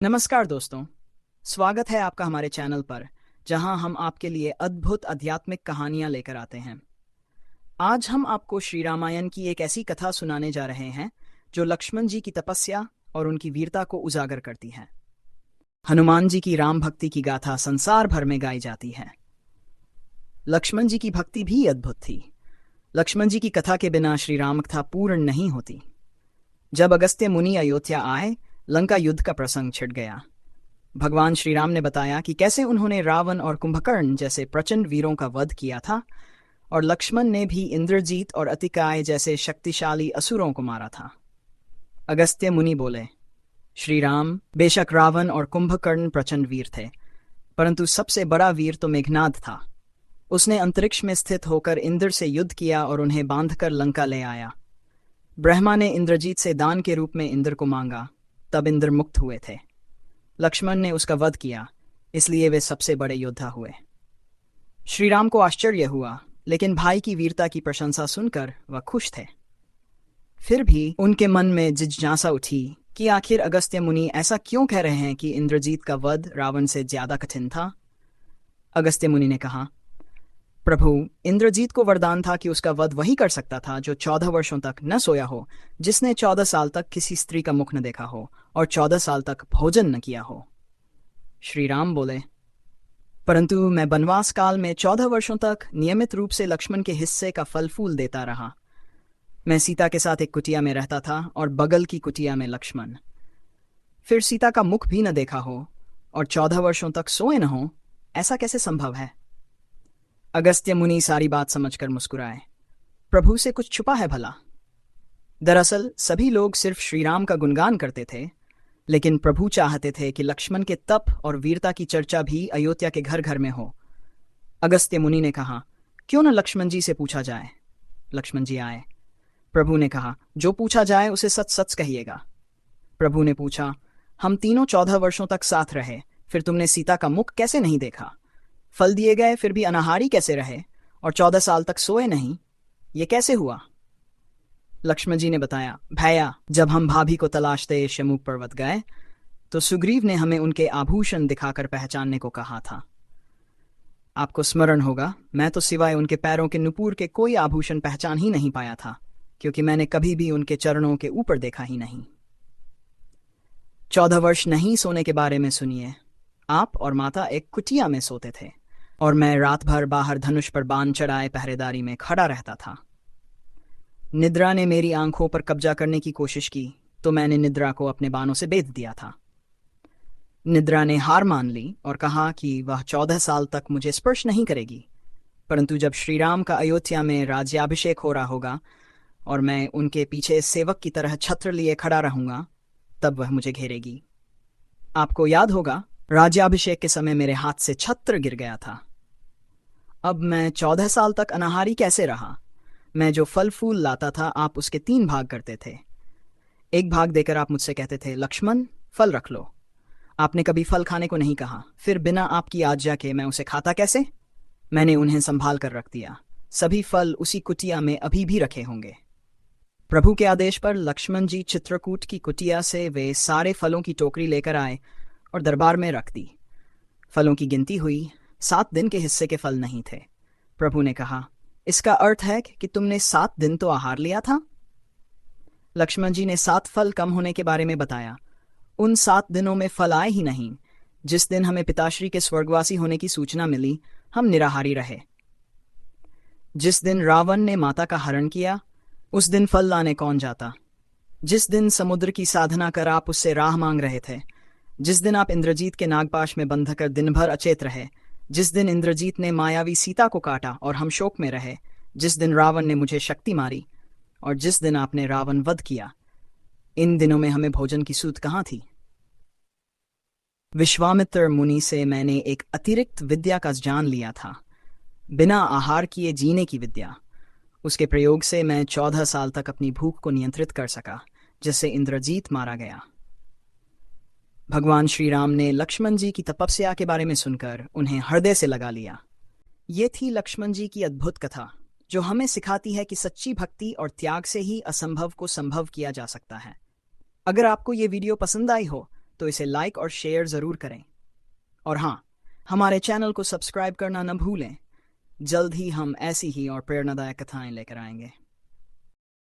नमस्कार दोस्तों, स्वागत है आपका हमारे चैनल पर जहां हम आपके लिए अद्भुत आध्यात्मिक कहानियां लेकर आते हैं। आज हम आपको श्री रामायण की एक ऐसी कथा सुनाने जा रहे हैं जो लक्ष्मण जी की तपस्या और उनकी वीरता को उजागर करती है। हनुमान जी की राम भक्ति की गाथा संसार भर में गाई जाती है। लक्ष्मण जी की भक्ति भी अद्भुत थी। लक्ष्मण जी की कथा के बिना श्री राम कथा पूर्ण नहीं होती। जब अगस्त्य मुनि अयोध्या आए, लंका युद्ध का प्रसंग छिड़ गया। भगवान श्री राम ने बताया कि कैसे उन्होंने रावण और कुंभकर्ण जैसे प्रचंड वीरों का वध किया था, और लक्ष्मण ने भी इंद्रजीत और अतिकाय जैसे शक्तिशाली असुरों को मारा था। अगस्त्य मुनि बोले, श्री राम, बेशक रावण और कुंभकर्ण प्रचंड वीर थे, परंतु सबसे बड़ा वीर तो मेघनाद था। उसने अंतरिक्ष में स्थित होकर इंद्र से युद्ध किया और उन्हें बांधकर लंका ले आया। ब्रह्मा ने इंद्रजीत से दान के रूप में इंद्र को मांगा, तब इंद्र मुक्त हुए थे। लक्ष्मण ने उसका वध किया, इसलिए वे सबसे बड़े योद्धा हुए। श्री राम को आश्चर्य हुआ, लेकिन भाई की वीरता की प्रशंसा सुनकर वह खुश थे। फिर भी उनके मन में जिज्ञासा उठी कि आखिर अगस्त्य मुनि ऐसा क्यों कह रहे हैं कि इंद्रजीत का वध रावण से ज्यादा कठिन था। अगस्त्य मुनि ने कहा, प्रभु, इंद्रजीत को वरदान था कि उसका वध वही कर सकता था जो 14 वर्षों तक न सोया हो, जिसने 14 साल तक किसी स्त्री का मुख न देखा हो और 14 साल तक भोजन न किया हो। श्री राम बोले, परंतु मैं वनवास काल में 14 वर्षों तक नियमित रूप से लक्ष्मण के हिस्से का फल फूल देता रहा। मैं सीता के साथ एक कुटिया में रहता था और बगल की कुटिया में लक्ष्मण। फिर सीता का मुख भी न देखा हो और 14 वर्षों तक सोए न हो, ऐसा कैसे संभव है। अगस्त्य मुनि सारी बात समझकर मुस्कुराए, प्रभु से कुछ छुपा है भला। दरअसल सभी लोग सिर्फ श्री राम का गुणगान करते थे, लेकिन प्रभु चाहते थे कि लक्ष्मण के तप और वीरता की चर्चा भी अयोध्या के घर घर में हो। अगस्त्य मुनि ने कहा, क्यों न लक्ष्मण जी से पूछा जाए। लक्ष्मण जी आए। प्रभु ने कहा, जो पूछा जाए उसे सच सच कहिएगा। प्रभु ने पूछा, हम तीनों 14 वर्षों तक साथ रहे, फिर तुमने सीता का मुख कैसे नहीं देखा। फल दिए गए फिर भी अनाहारी कैसे रहे, और 14 साल तक सोए नहीं, ये कैसे हुआ। लक्ष्मण जी ने बताया, भैया, जब हम भाभी को तलाशते शमूक पर्वत गए तो सुग्रीव ने हमें उनके आभूषण दिखाकर पहचानने को कहा था। आपको स्मरण होगा, मैं तो सिवाय उनके पैरों के नुपुर के कोई आभूषण पहचान ही नहीं पाया था, क्योंकि मैंने कभी भी उनके चरणों के ऊपर देखा ही नहीं। 14 वर्ष नहीं सोने के बारे में सुनिए। आप और माता एक कुटिया में सोते थे और मैं रात भर बाहर धनुष पर बाण चढ़ाए पहरेदारी में खड़ा रहता था। निद्रा ने मेरी आंखों पर कब्जा करने की कोशिश की तो मैंने निद्रा को अपने बाणों से बेध दिया था। निद्रा ने हार मान ली और कहा कि वह 14 साल तक मुझे स्पर्श नहीं करेगी, परंतु जब श्री राम का अयोध्या में राज्याभिषेक हो रहा होगा और मैं उनके पीछे सेवक की तरह छत्र लिए खड़ा रहूंगा, तब वह मुझे घेरेगी। आपको याद होगा, राज्याभिषेक के समय मेरे हाथ से छत्र गिर गया था। अब मैं 14 साल तक अनाहारी कैसे रहा। मैं जो फल फूल लाता था, आप उसके 3 भाग करते थे। एक भाग देकर आप मुझसे कहते थे, लक्ष्मण, फल रख लो। आपने कभी फल खाने को नहीं कहा, फिर बिना आपकी आज्ञा के मैं उसे खाता कैसे। मैंने उन्हें संभाल कर रख दिया। सभी फल उसी कुटिया में अभी भी रखे होंगे। प्रभु के आदेश पर लक्ष्मण जी चित्रकूट की कुटिया से वे सारे फलों की टोकरी लेकर आए और दरबार में रख दी। फलों की गिनती हुई, 7 दिन के हिस्से के फल नहीं थे। प्रभु ने कहा, इसका अर्थ है कि तुमने 7 दिन तो आहार लिया था। लक्ष्मण जी ने 7 फल कम होने के बारे में बताया। उन 7 दिनों में फल आए ही नहीं। जिस दिन हमें पिताश्री के स्वर्गवासी होने की सूचना मिली, हम निराहारी रहे। जिस दिन रावण ने माता का हरण किया, उस दिन फल लाने कौन जाता। जिस दिन समुद्र की साधना कर आप उससे राह मांग रहे थे, जिस दिन आप इंद्रजीत के नागपाश में बंध कर दिन भर अचेत रहे, जिस दिन इंद्रजीत ने मायावी सीता को काटा और हम शोक में रहे, जिस दिन रावण ने मुझे शक्ति मारी और जिस दिन आपने रावण वध किया, इन दिनों में हमें भोजन की सूत कहाँ थी। विश्वामित्र मुनि से मैंने एक अतिरिक्त विद्या का ज्ञान लिया था, बिना आहार किए जीने की विद्या। उसके प्रयोग से मैं 14 साल तक अपनी भूख को नियंत्रित कर सका, जिससे इंद्रजीत मारा गया। भगवान श्री राम ने लक्ष्मण जी की तपस्या के बारे में सुनकर उन्हें हृदय से लगा लिया। ये थी लक्ष्मण जी की अद्भुत कथा, जो हमें सिखाती है कि सच्ची भक्ति और त्याग से ही असंभव को संभव किया जा सकता है। अगर आपको ये वीडियो पसंद आई हो तो इसे लाइक और शेयर ज़रूर करें। और हाँ, हमारे चैनल को सब्सक्राइब करना न भूलें। जल्द ही हम ऐसी ही और प्रेरणादायक कथाएं लेकर आएंगे।